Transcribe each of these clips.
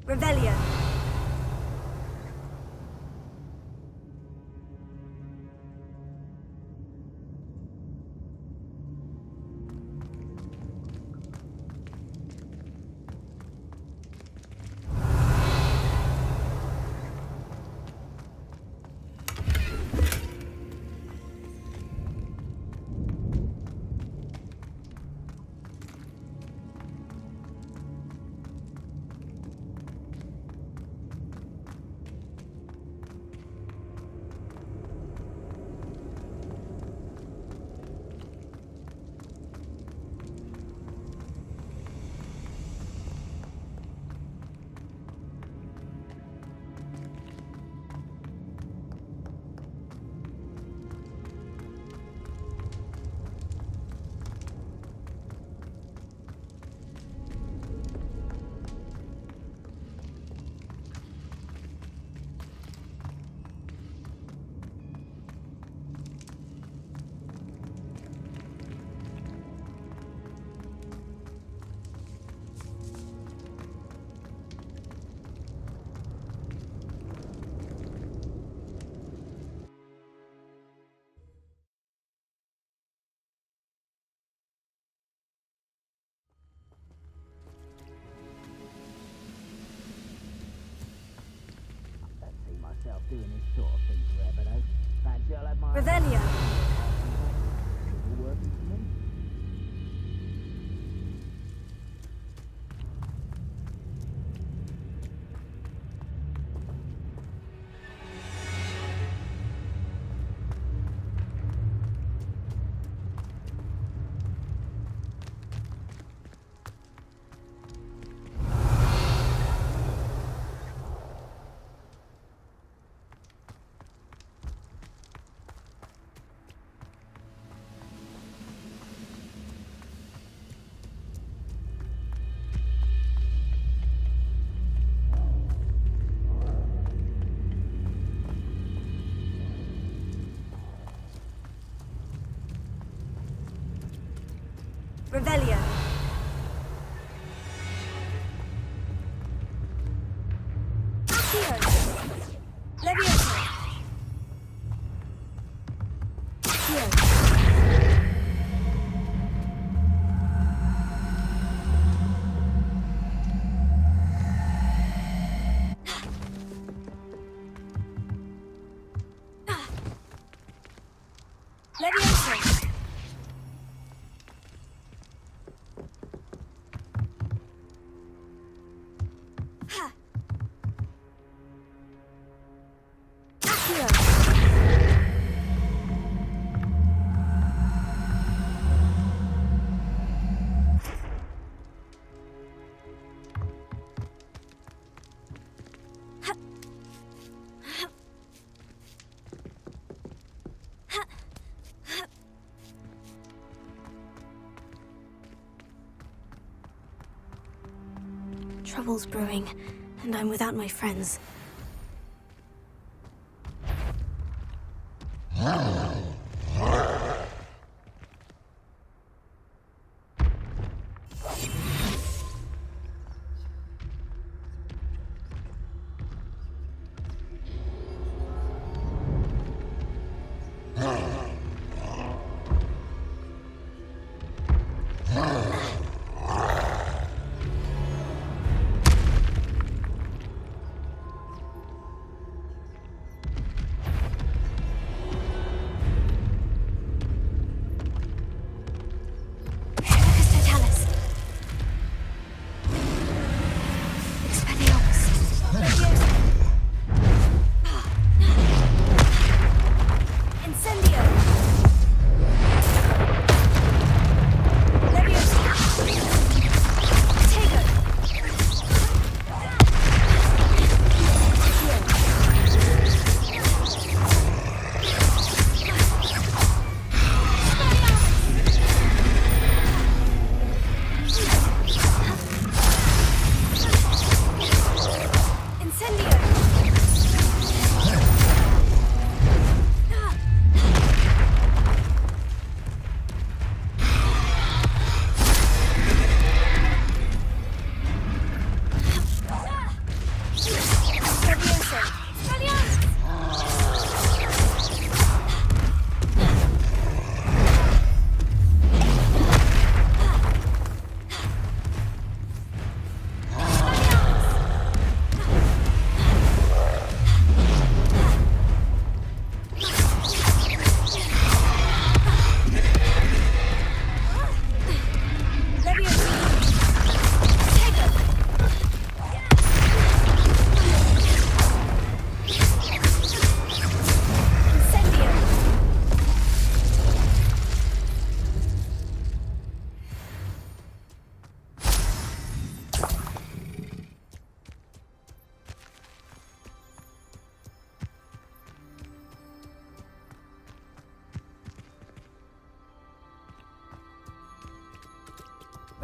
Revelio. Doing this sort of thing forever, though. Fancy I'll have my... Revelio. All working for me. Revelio. Accio. Levioso. Accio. Levioso. Trouble's brewing, and I'm without my friends.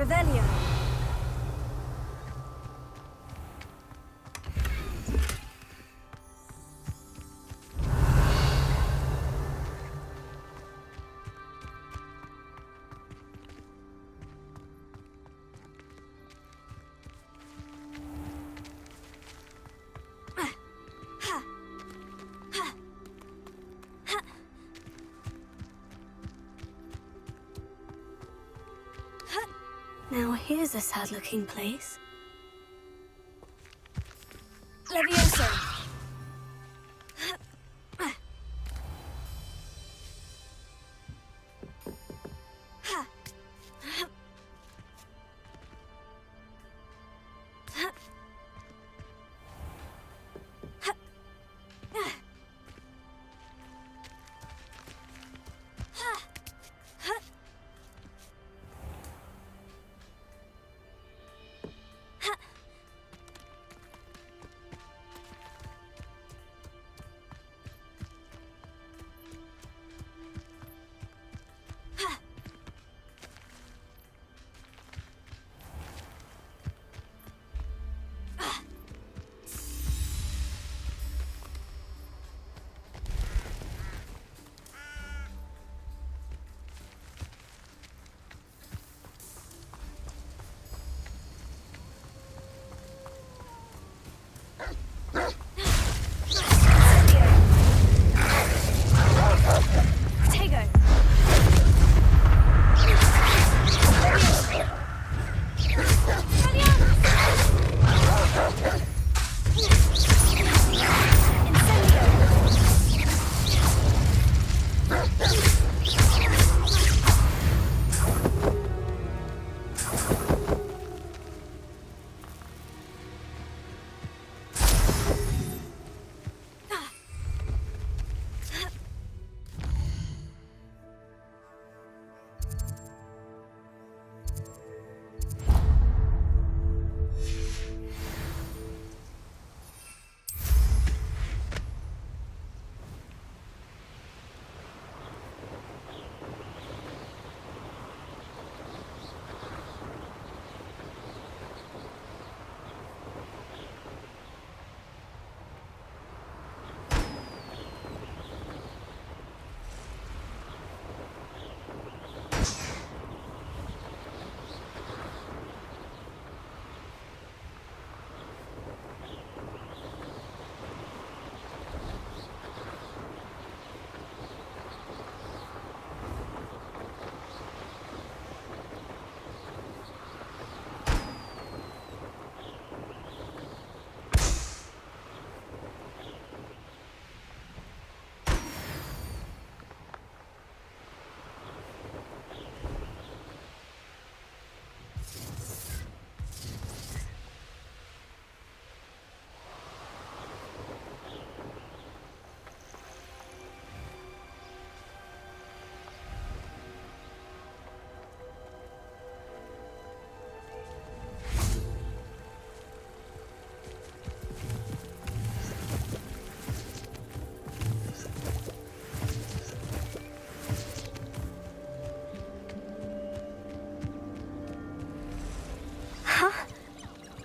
Revelio. Now here's a sad-looking place. Levioso.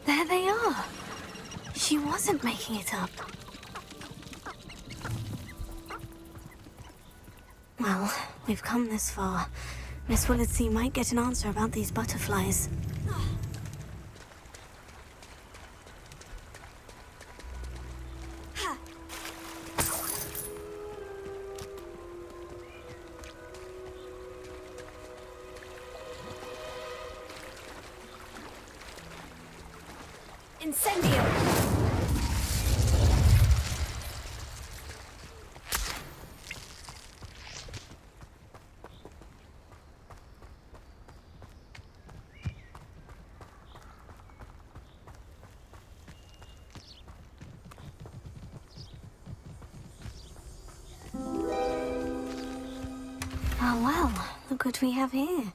There they are. She wasn't making it up. Well, we've come this far. Miss Willitsea might get an answer about these butterflies. Incendio. Oh well, look what we have here.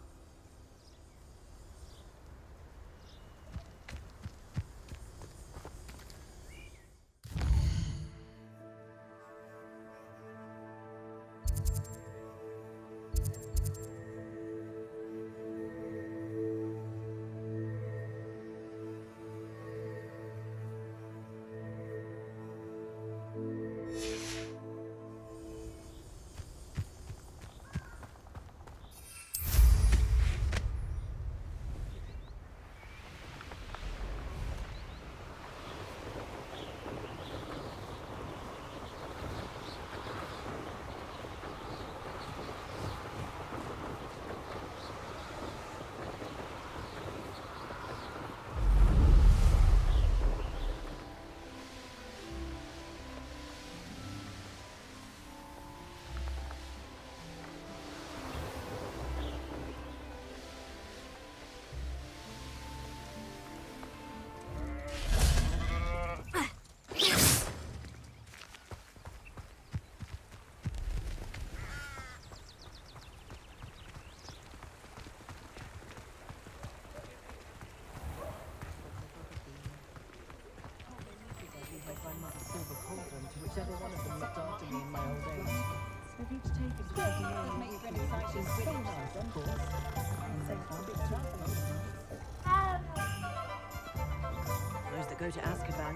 Those that go to Azkaban.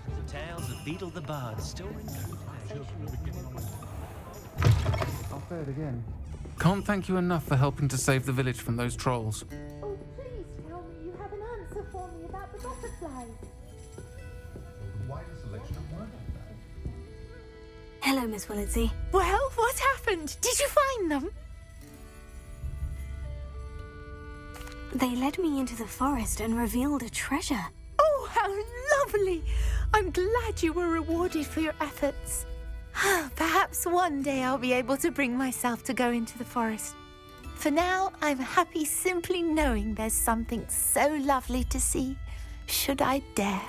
The tales of Beetle the Bard still ring true today. I'll say it again. Can't thank you enough for helping to save the village from those trolls. Oh, please tell me you have an answer for me about the butterflies. Wider selection of word. Hello, Miss Willitsey. Well, what happened? Did you find them? They led me into the forest and revealed a treasure. Oh, how lovely! I'm glad you were rewarded for your efforts. Perhaps one day I'll be able to bring myself to go into the forest. For now, I'm happy simply knowing there's something so lovely to see, should I dare.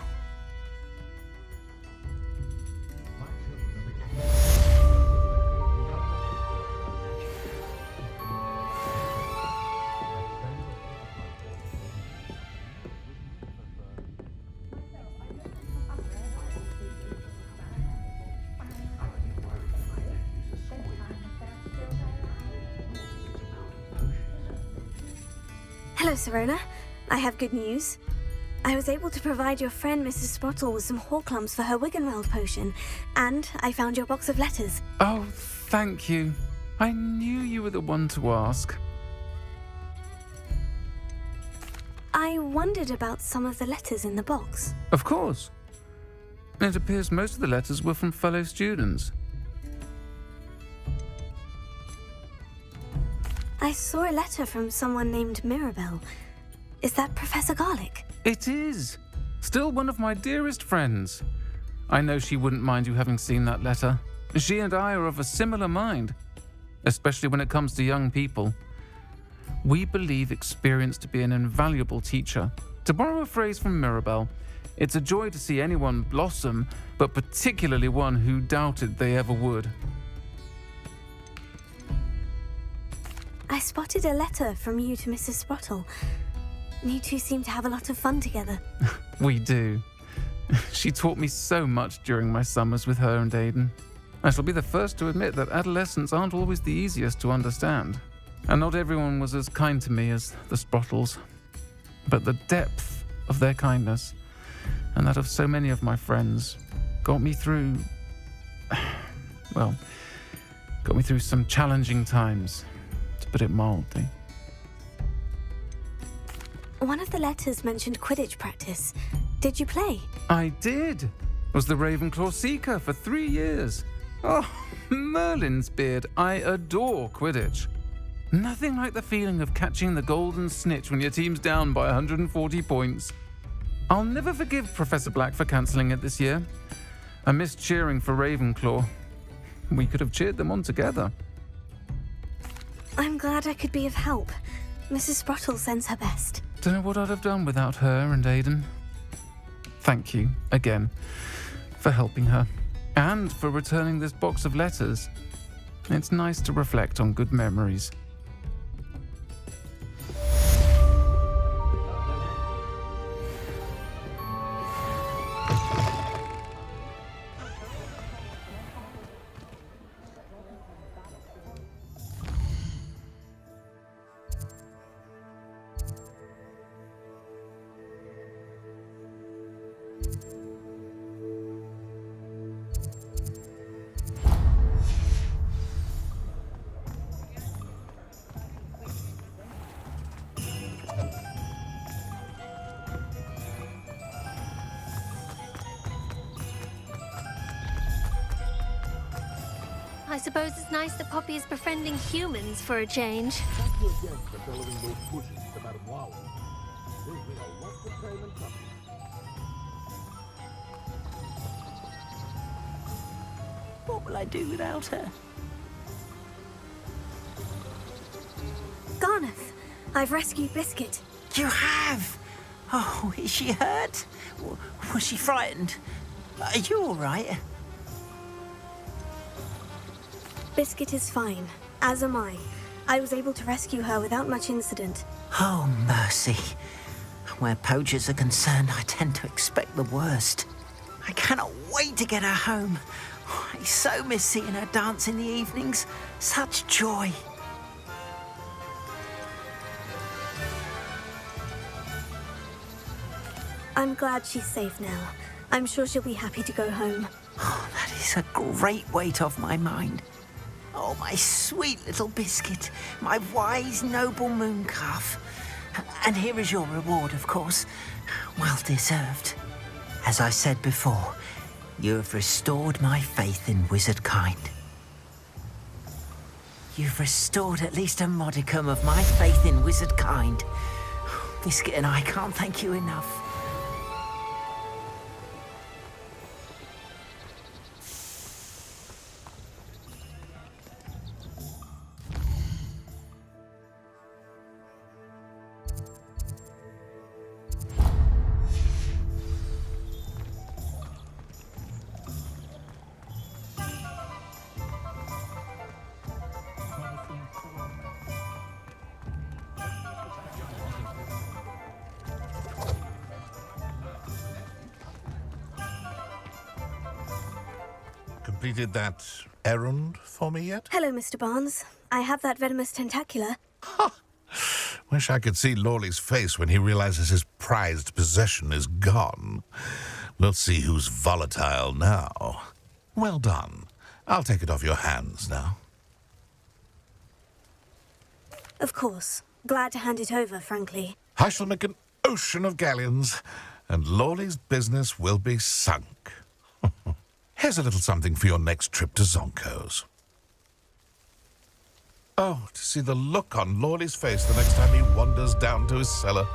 Hello, Serona. I have good news. I was able to provide your friend Mrs. Sprottle with some Horklumps for her Wiggenweld potion, and I found your box of letters. Oh, thank you. I knew you were the one to ask. I wondered about some of the letters in the box. Of course. It appears most of the letters were from fellow students. I saw a letter from someone named Mirabelle. Is that Professor Garlick? It is. Still one of my dearest friends. I know she wouldn't mind you having seen that letter. She and I are of a similar mind, especially when it comes to young people. We believe experience to be an invaluable teacher. To borrow a phrase from Mirabelle, it's a joy to see anyone blossom, but particularly one who doubted they ever would. I spotted a letter from you to Mrs. Sprottle. You two seem to have a lot of fun together. We do. She taught me so much during my summers with her and Aidan. I shall be the first to admit that adolescents aren't always the easiest to understand. And not everyone was as kind to me as the Sprottles. But the depth of their kindness, and that of so many of my friends, got me through some challenging times, to put it mildly. One of the letters mentioned Quidditch practice. Did you play? I did. Was the Ravenclaw Seeker for 3 years. Oh, Merlin's beard. I adore Quidditch. Nothing like the feeling of catching the golden snitch when your team's down by 140 points. I'll never forgive Professor Black for cancelling it this year. I missed cheering for Ravenclaw. We could have cheered them on together. I'm glad I could be of help. Mrs. Sprottle sends her best. Don't know what I'd have done without her and Aidan. Thank you, again, for helping her, and for returning this box of letters. It's nice to reflect on good memories. I suppose it's nice that Poppy is befriending humans for a change. What will I do without her? Garneth, I've rescued Biscuit. You have? Oh, is she hurt? Was she frightened? Are you all right? Biscuit is fine, as am I. I was able to rescue her without much incident. Oh, mercy. Where poachers are concerned, I tend to expect the worst. I cannot wait to get her home. I so miss seeing her dance in the evenings. Such joy. I'm glad she's safe now. I'm sure she'll be happy to go home. Oh, that is a great weight off my mind. Oh, my sweet little biscuit, my wise, noble moon calf. And here is your reward, of course. Well deserved. As I said before, you have restored my faith in wizard kind. You've restored at least a modicum of my faith in wizard kind. Biscuit and I can't thank you enough. Completed that errand for me yet? Hello, Mr. Barnes. I have that venomous tentacula. Wish I could see Lawley's face when he realizes his prized possession is gone. We'll see who's volatile now. Well done. I'll take it off your hands now. Of course. Glad to hand it over, frankly. I shall make an ocean of galleons, and Lawley's business will be sunk. Here's a little something for your next trip to Zonko's. Oh, to see the look on Lawley's face the next time he wanders down to his cellar.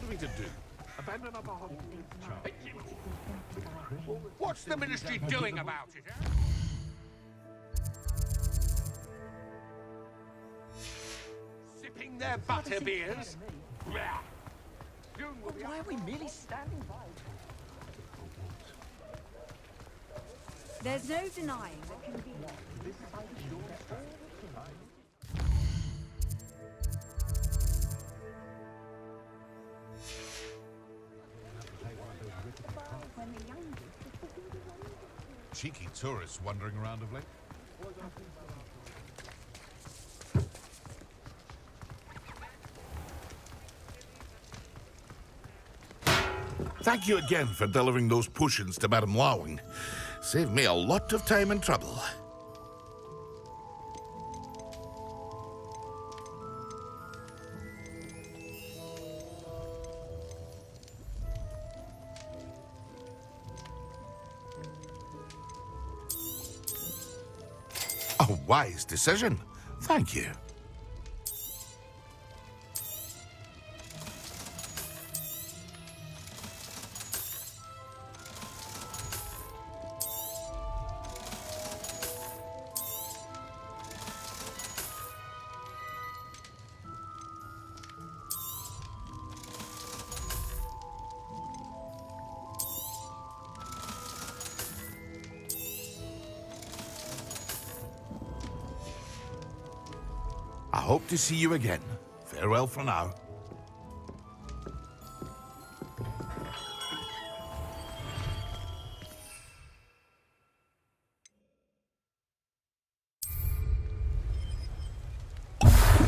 we to do? Abandon our Hogwarts? What's the Ministry doing about it, eh? Sipping their butterbeers? Why are we merely standing by? There's no denying that can be. Cheeky tourists wandering around of late. Thank you again for delivering those potions to Madame Lawing. Saved me a lot of time and trouble. A wise decision. Thank you. I hope to see you again. Farewell for now.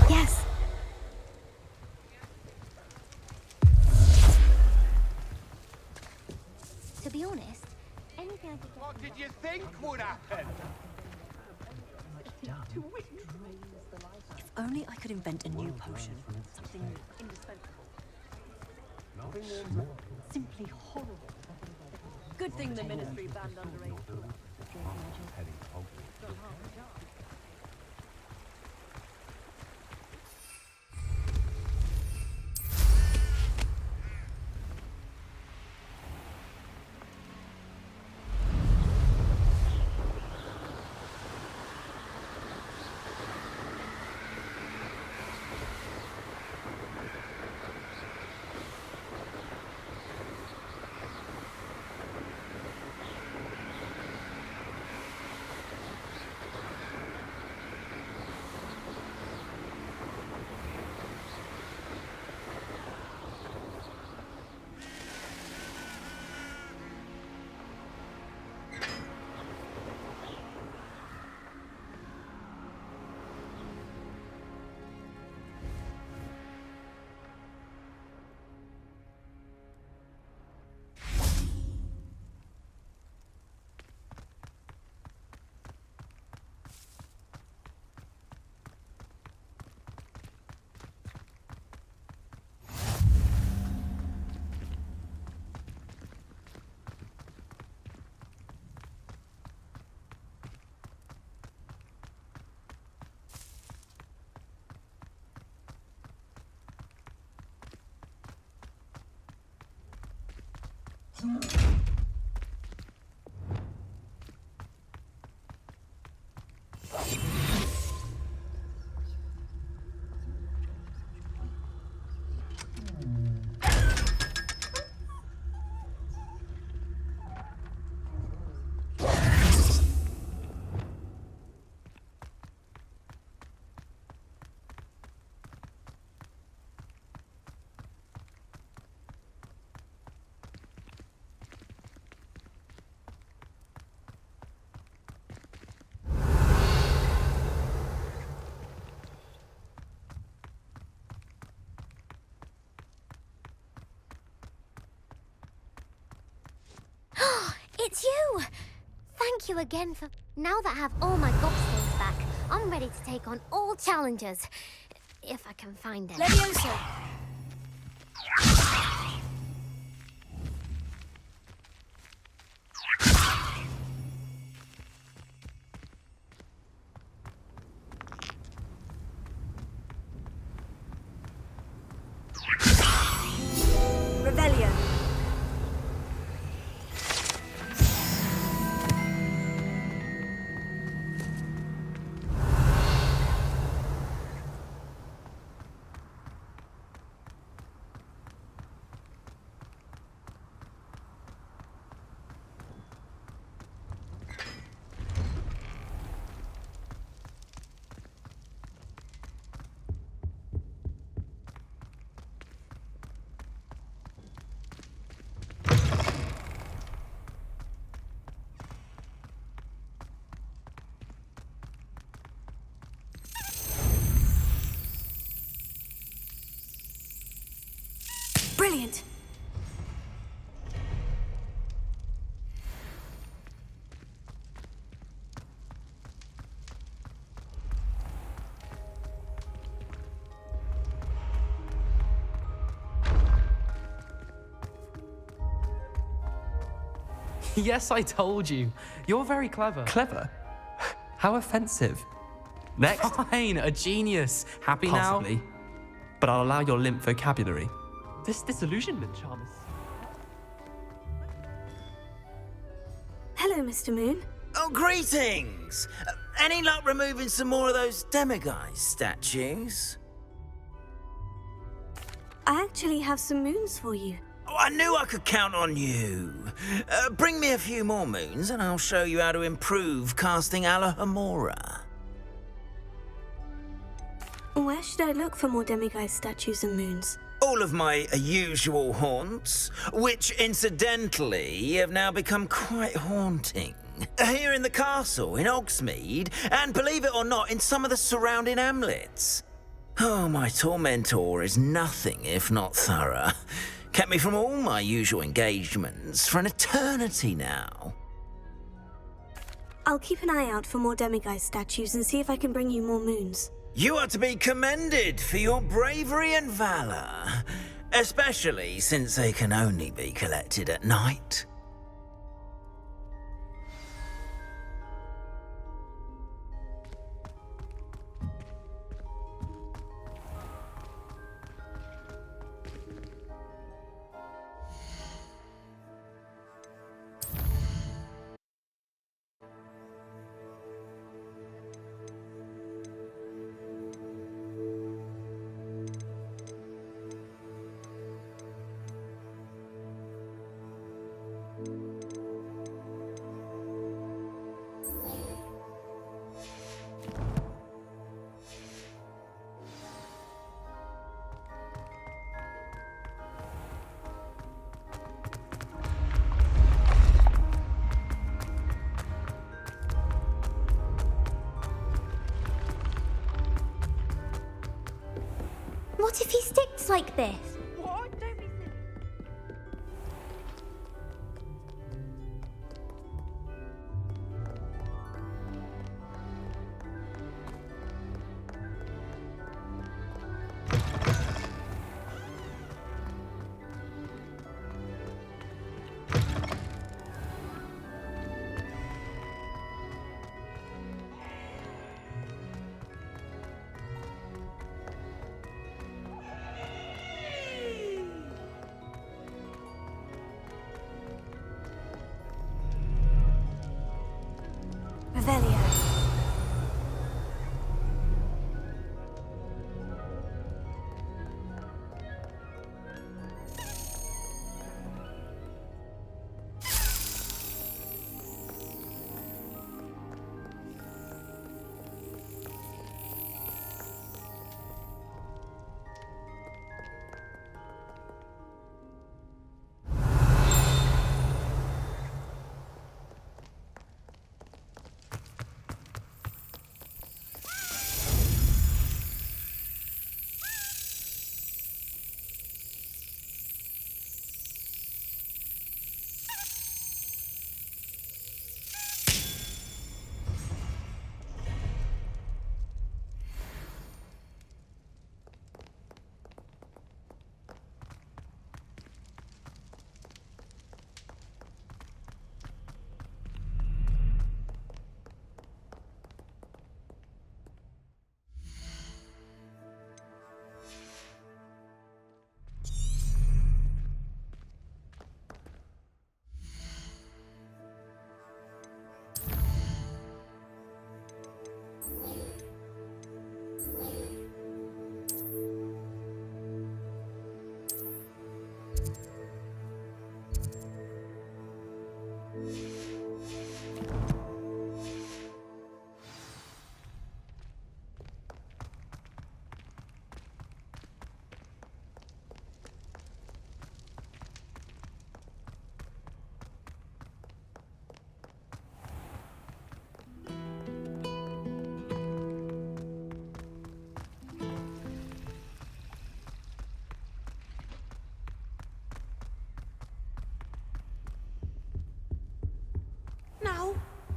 Yes. To be honest, anything I could get. What did you think would happen? If only I could invent a new potion. Something indispensable. Simply horrible. Good thing the Ministry banned underage. It's you! Thank you again for... Now that I have all my gobstones back, I'm ready to take on all challenges. If I can find any. Leviosa! Brilliant. Yes, I told you. You're very clever. Clever? How offensive. Next. Fine, a genius. Happy Possibly. now? But I'll allow your limp vocabulary. This disillusionment charm is... Hello, Mr. Moon. Oh, greetings! Any luck removing some more of those demiguise statues? I actually have some moons for you. Oh, I knew I could count on you. Bring me a few more moons and I'll show you how to improve casting Alohomora. Where should I look for more demiguise statues and moons? All of my usual haunts, which incidentally have now become quite haunting. Here in the castle, in Hogsmeade, and believe it or not, in some of the surrounding hamlets. Oh, my tormentor is nothing if not thorough. Kept me from all my usual engagements for an eternity now. I'll keep an eye out for more demiguise statues and see if I can bring you more moons. You are to be commended for your bravery and valor, especially since they can only be collected at night. What if he sticks like this? What? Don't be silly.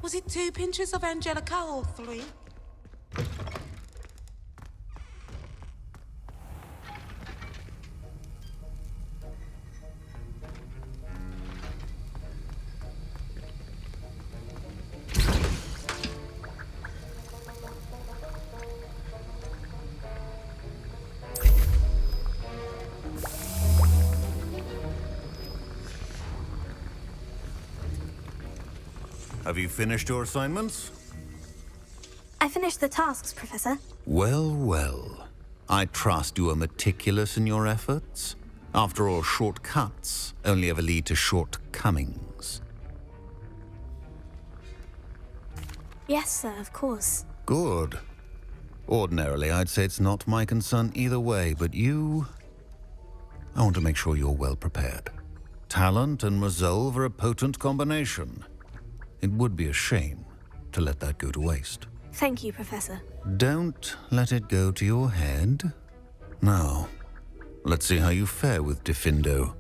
Was it 2 pinches of Angelica or 3? Have you finished your assignments? I finished the tasks, Professor. Well, well. I trust you are meticulous in your efforts. After all, shortcuts only ever lead to shortcomings. Yes, sir, of course. Good. Ordinarily, I'd say it's not my concern either way, but you... I want to make sure you're well prepared. Talent and resolve are a potent combination. It would be a shame to let that go to waste. Thank you, Professor. Don't let it go to your head. Now, let's see how you fare with Diffindo.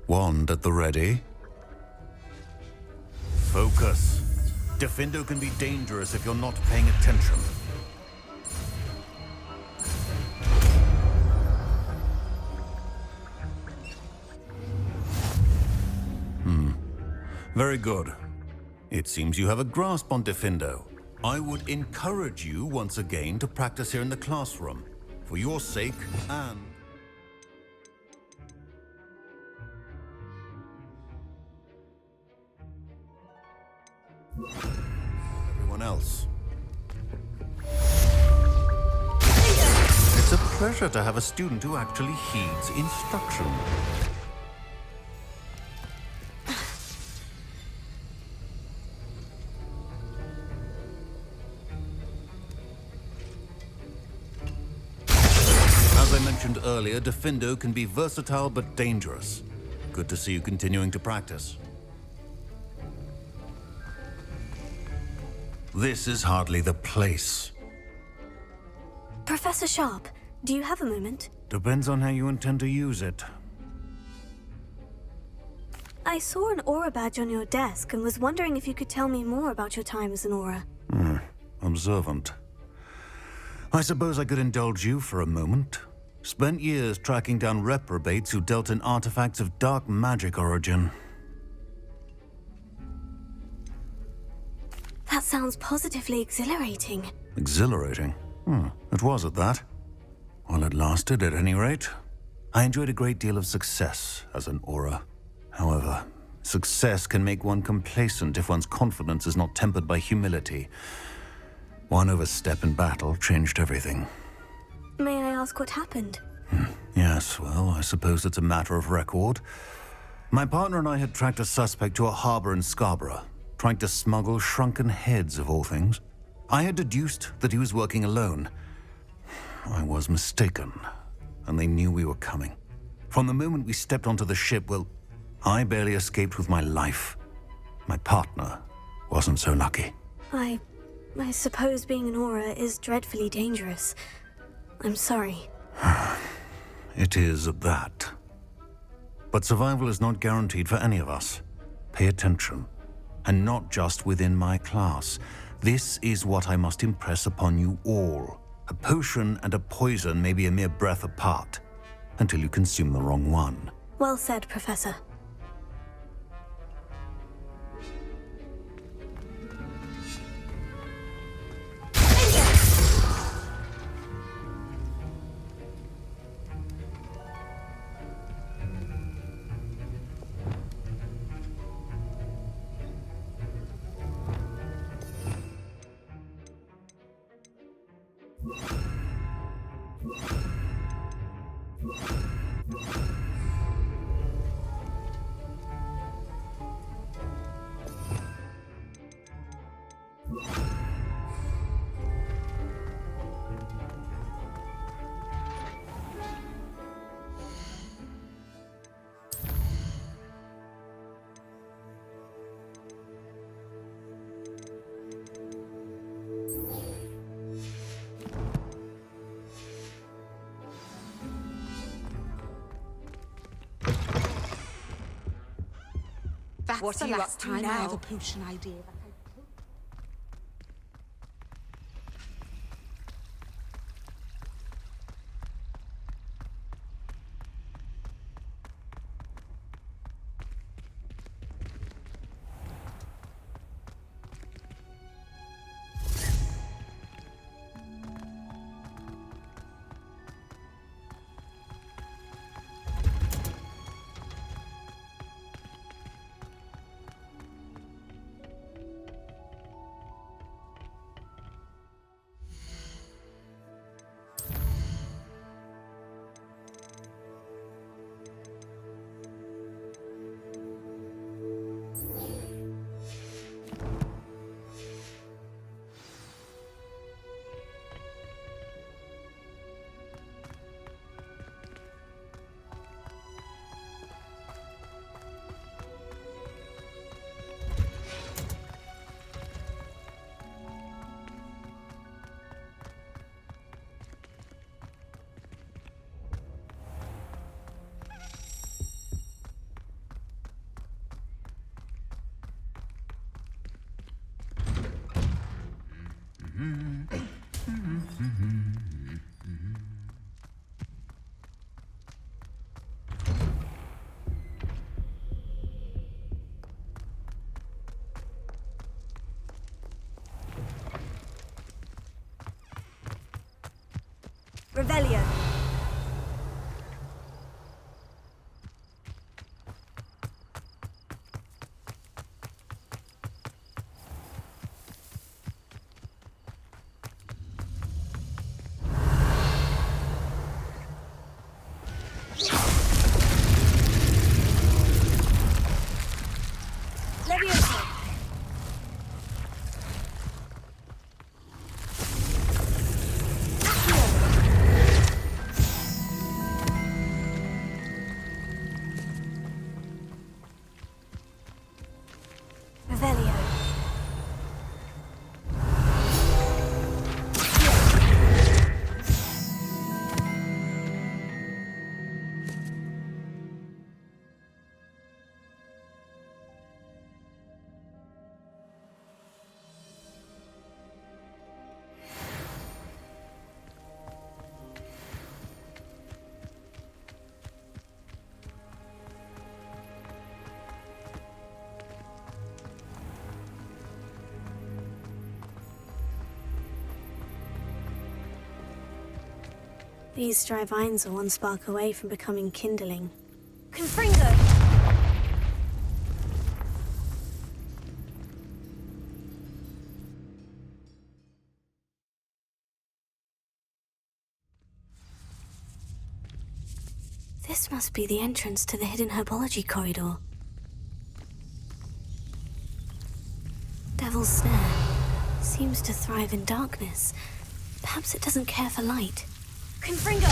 Wand at the ready. Focus. Diffindo can be dangerous if you're not paying attention. Very good. It seems you have a grasp on Diffindo. I would encourage you once again to practice here in the classroom, for your sake and... everyone else. It's a pleasure to have a student who actually heeds instruction. As I mentioned earlier, Diffindo can be versatile but dangerous. Good to see you continuing to practice. This is hardly the place. Professor Sharp, do you have a moment? Depends on how you intend to use it. I saw an aura badge on your desk and was wondering if you could tell me more about your time as an aura. Observant. I suppose I could indulge you for a moment. Spent years tracking down reprobates who dealt in artifacts of dark magic origin. That sounds positively exhilarating. Exhilarating? It was at that. While it lasted, at any rate. I enjoyed a great deal of success as an aura. However, success can make one complacent if one's confidence is not tempered by humility. One overstep in battle changed everything. May I ask what happened? Yes, well, I suppose it's a matter of record. My partner and I had tracked a suspect to a harbor in Scarborough, trying to smuggle shrunken heads of all things. I had deduced that he was working alone. I was mistaken, and they knew we were coming. From the moment we stepped onto the ship, well, I barely escaped with my life. My partner wasn't so lucky. I suppose being an aura is dreadfully dangerous. I'm sorry. It is at that. But survival is not guaranteed for any of us. Pay attention. And not just within my class. This is what I must impress upon you all. A potion and a poison may be a mere breath apart, until you consume the wrong one. Well said, Professor. That's the last time I have a potion idea that I Revelio. Levioso. Revelio. These dry vines are one spark away from becoming kindling. Confringo! This must be the entrance to the hidden herbology corridor. Devil's Snare seems to thrive in darkness. Perhaps it doesn't care for light. Confringo!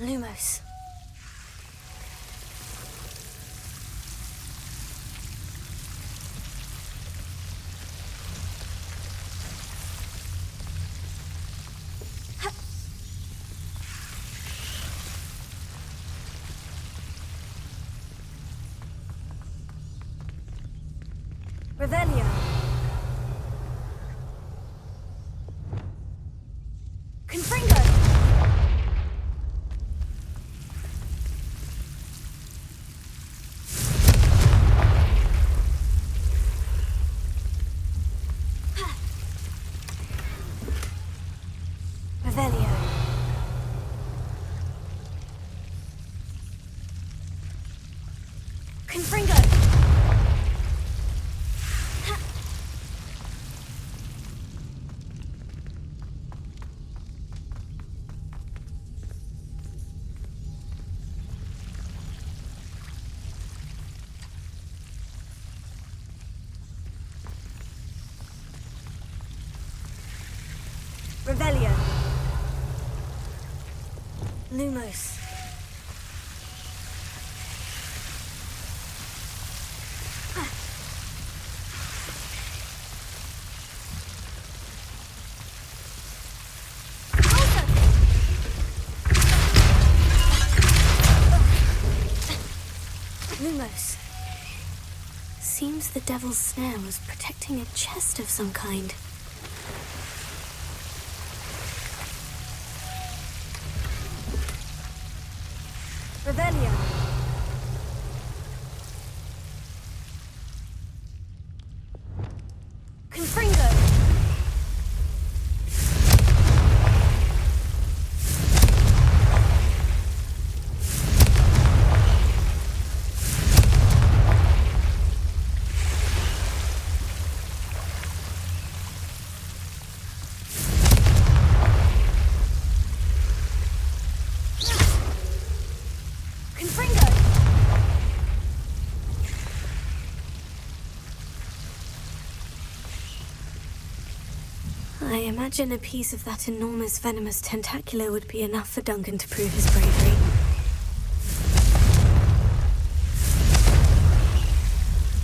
Lumos. Revelio. Confringo! Revelio. Confringo! Revelio. Lumos. Lumos. Seems the Devil's Snare was protecting a chest of some kind. Revelio. Confringo. I imagine a piece of that enormous venomous tentacular would be enough for Duncan to prove his bravery.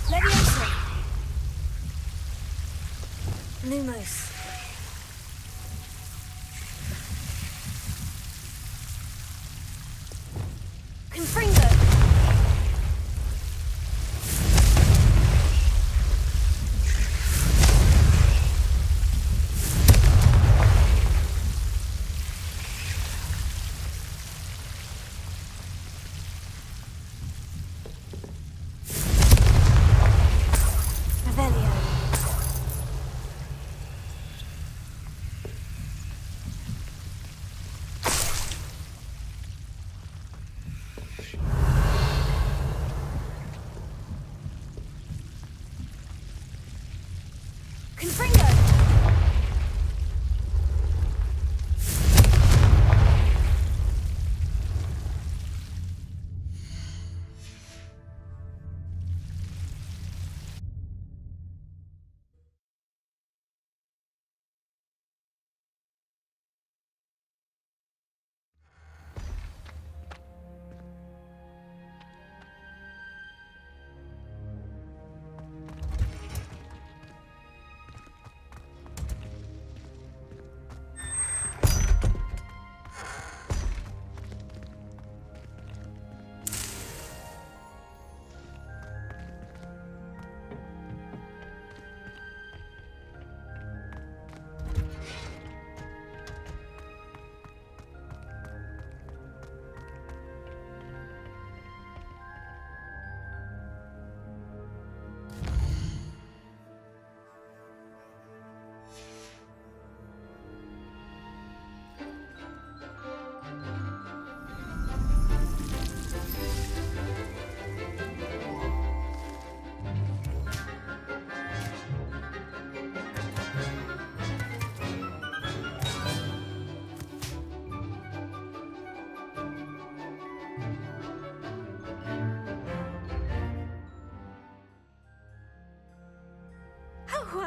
Levioso. Lumos. Confringo.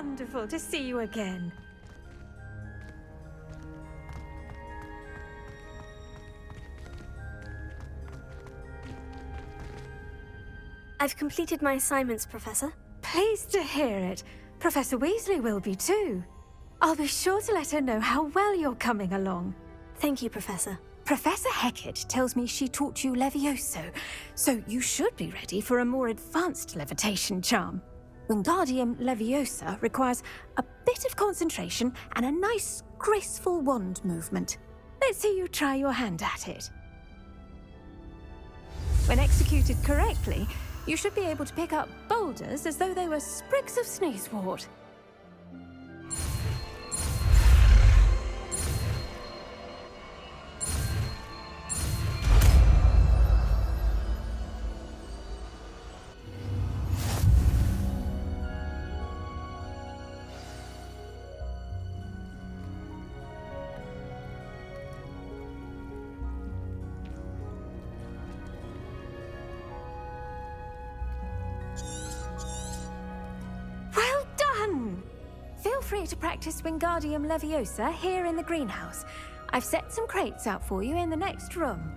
wonderful to see you again. I've completed my assignments, Professor. Pleased to hear it. Professor Weasley will be too. I'll be sure to let her know how well you're coming along. Thank you, Professor. Professor Hecat tells me she taught you Levioso, so you should be ready for a more advanced levitation charm. Wingardium Leviosa requires a bit of concentration and a nice, graceful wand movement. Let's see you try your hand at it. When executed correctly, you should be able to pick up boulders as though they were sprigs of sneezewort. Feel free to practice Wingardium Leviosa here in the greenhouse. I've set some crates out for you in the next room.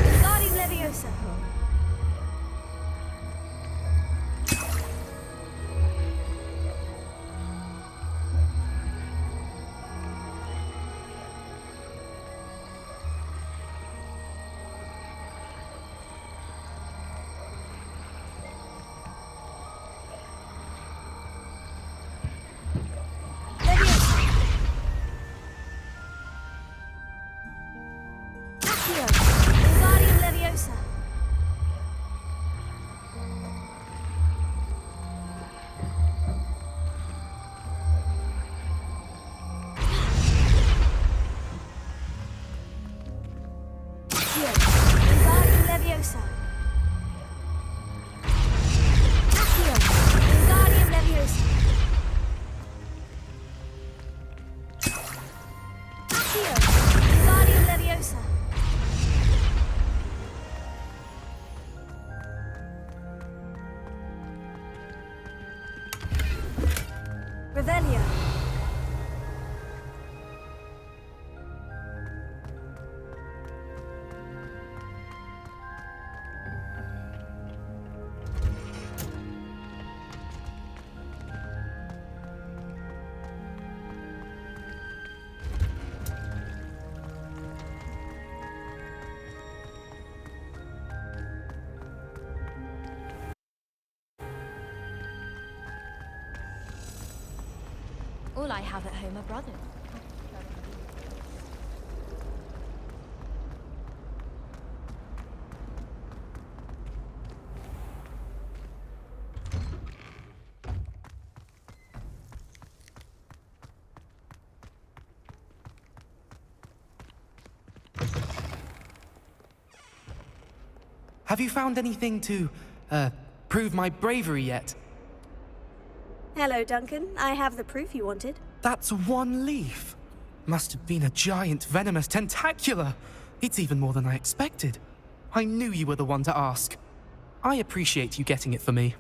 Wingardium Leviosa. Wingardium Leviosa. Wingardium Leviosa. Wingardium Leviosa. Wingardium Leviosa. Revelio. All I have at home are brothers. Have you found anything to, prove my bravery yet? Hello, Duncan. I have the proof you wanted. That's one leaf. Must have been a giant venomous tentacula. It's even more than I expected. I knew you were the one to ask. I appreciate you getting it for me.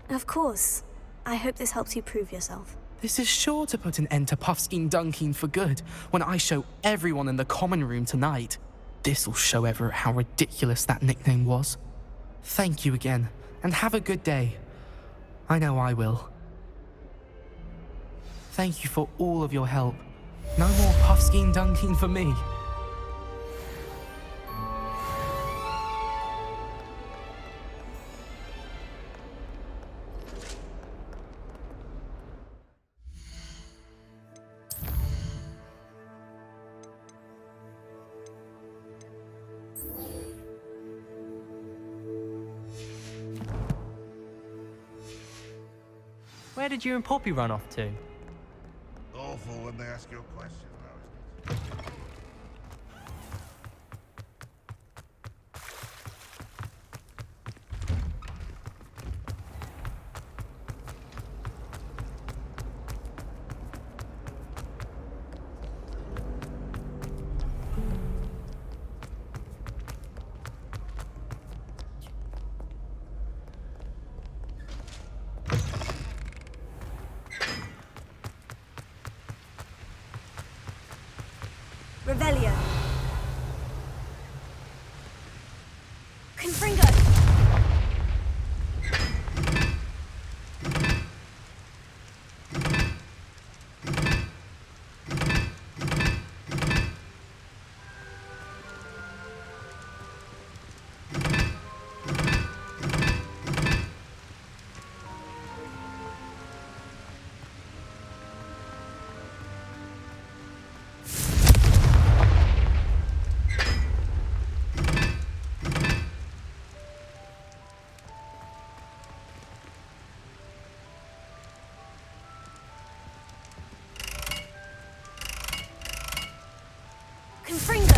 Of course. I hope this helps you prove yourself. This is sure to put an end to Puffskein Dunkeen for good when I show everyone in the common room tonight. This'll show Everett how ridiculous that nickname was. Thank you again, and have a good day. I know I will. Thank you for all of your help. No more puffskein dunking for me. Where did you and Poppy run off to? Awful when they ask you a question, though. Revelio. Confringo. Confringo.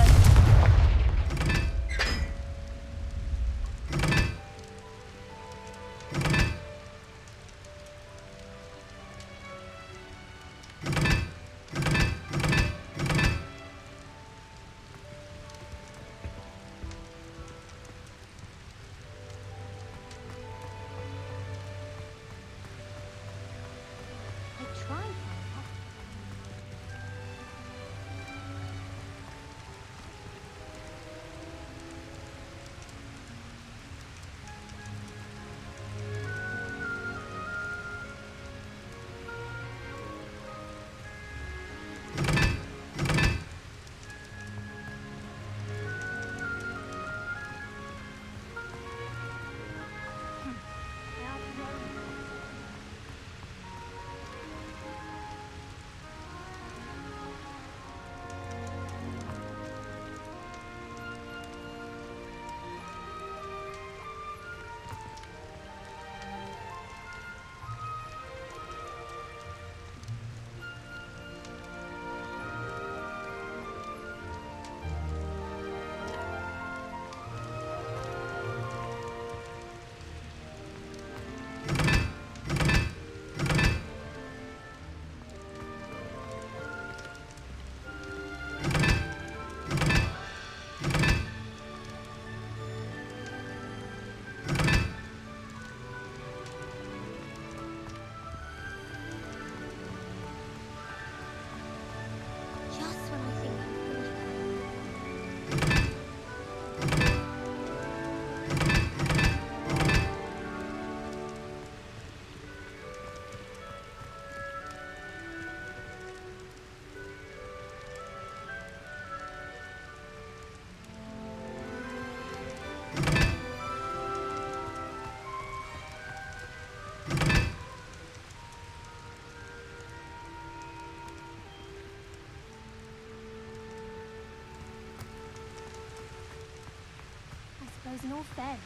suppose in all fairness,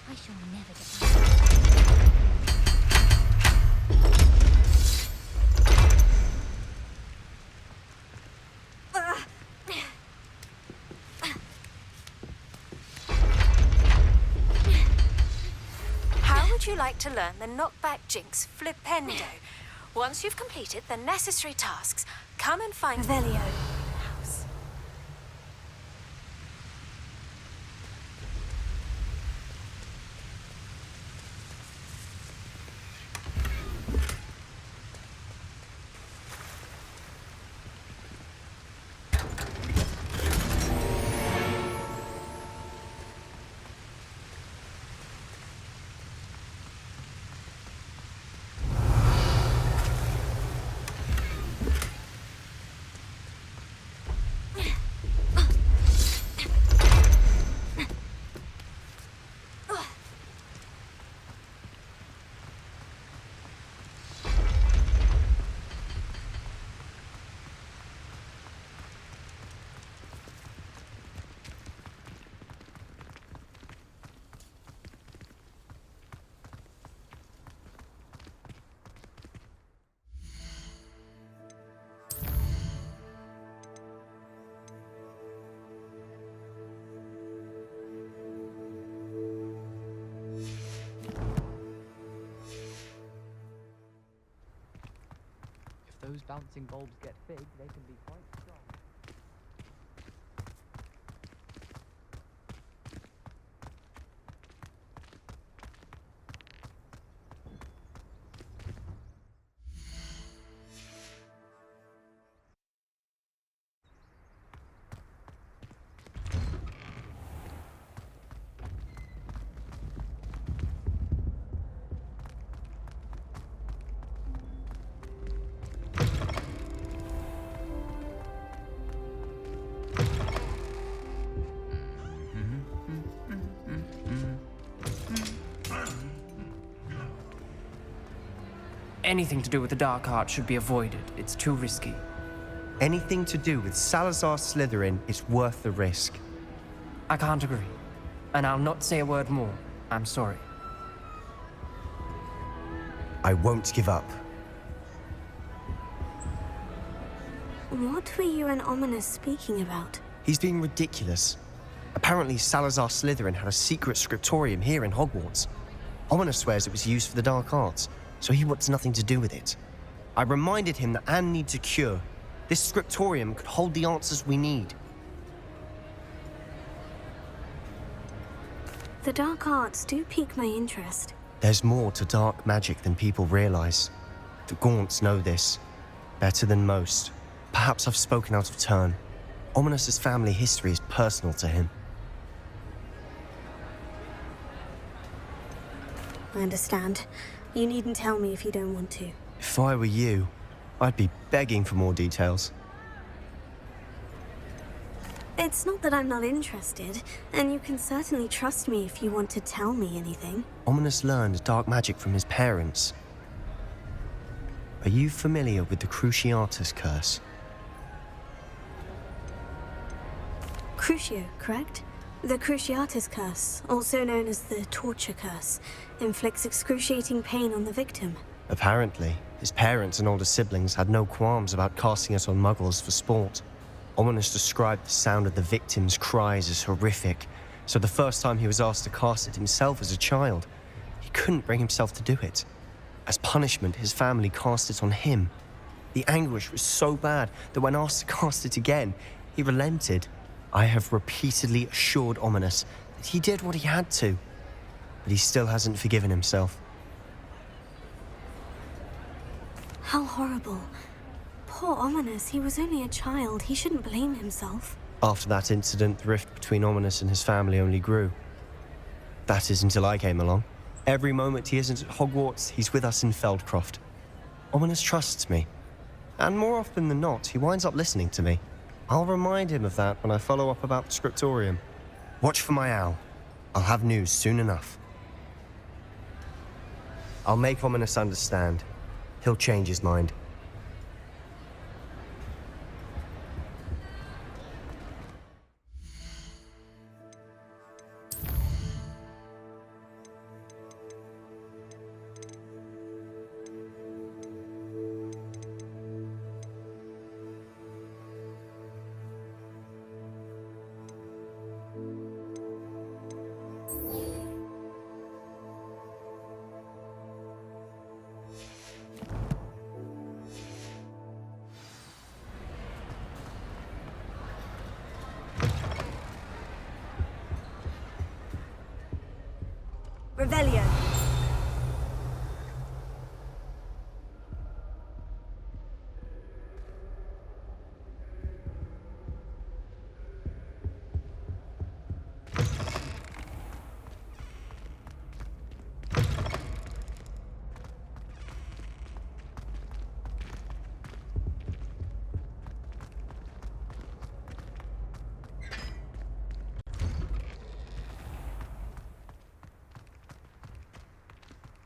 I shall never get How would you like to learn the knockback jinx flipendo? Once you've completed the necessary tasks, come and find Revelio. house. those bouncing bulbs get big, they can be quite strong. Anything to do with the dark art should be avoided. It's too risky. Anything to do with Salazar Slytherin is worth the risk. I can't agree. And I'll not say a word more. I'm sorry. I won't give up. What were you and Ominous speaking about? He's being ridiculous. Apparently, Salazar Slytherin had a secret scriptorium here in Hogwarts. Ominous swears it was used for the dark arts, so he wants nothing to do with it. I reminded him that Anne needs a cure. This scriptorium could hold the answers we need. The dark arts do pique my interest. There's more to dark magic than people realize. The Gaunts know this better than most. Perhaps I've spoken out of turn. Ominous's family history is personal to him. I understand. You needn't tell me if you don't want to. If I were you, I'd be begging for more details. It's not that I'm not interested, and you can certainly trust me if you want to tell me anything. Ominous learned dark magic from his parents. Are you familiar with the Cruciatus curse? Crucio, correct? The Cruciatus curse, also known as the torture curse, inflicts excruciating pain on the victim. Apparently, his parents and older siblings had no qualms about casting it on muggles for sport. Ominous described the sound of the victim's cries as horrific, so the first time he was asked to cast it himself as a child, he couldn't bring himself to do it. As punishment, his family cast it on him. The anguish was so bad that when asked to cast it again, he relented. I have repeatedly assured Ominous that he did what he had to, but he still hasn't forgiven himself. How horrible. Poor Ominous, he was only a child. He shouldn't blame himself. After that incident, the rift between Ominous and his family only grew. That is until I came along. Every moment he isn't at Hogwarts, he's with us in Feldcroft. Ominous trusts me. And more often than not, he winds up listening to me. I'll remind him of that when I follow up about the scriptorium. Watch for my owl. I'll have news soon enough. I'll make Ominous understand. He'll change his mind. Revelio.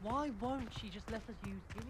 Why won't she just let us use Gilly?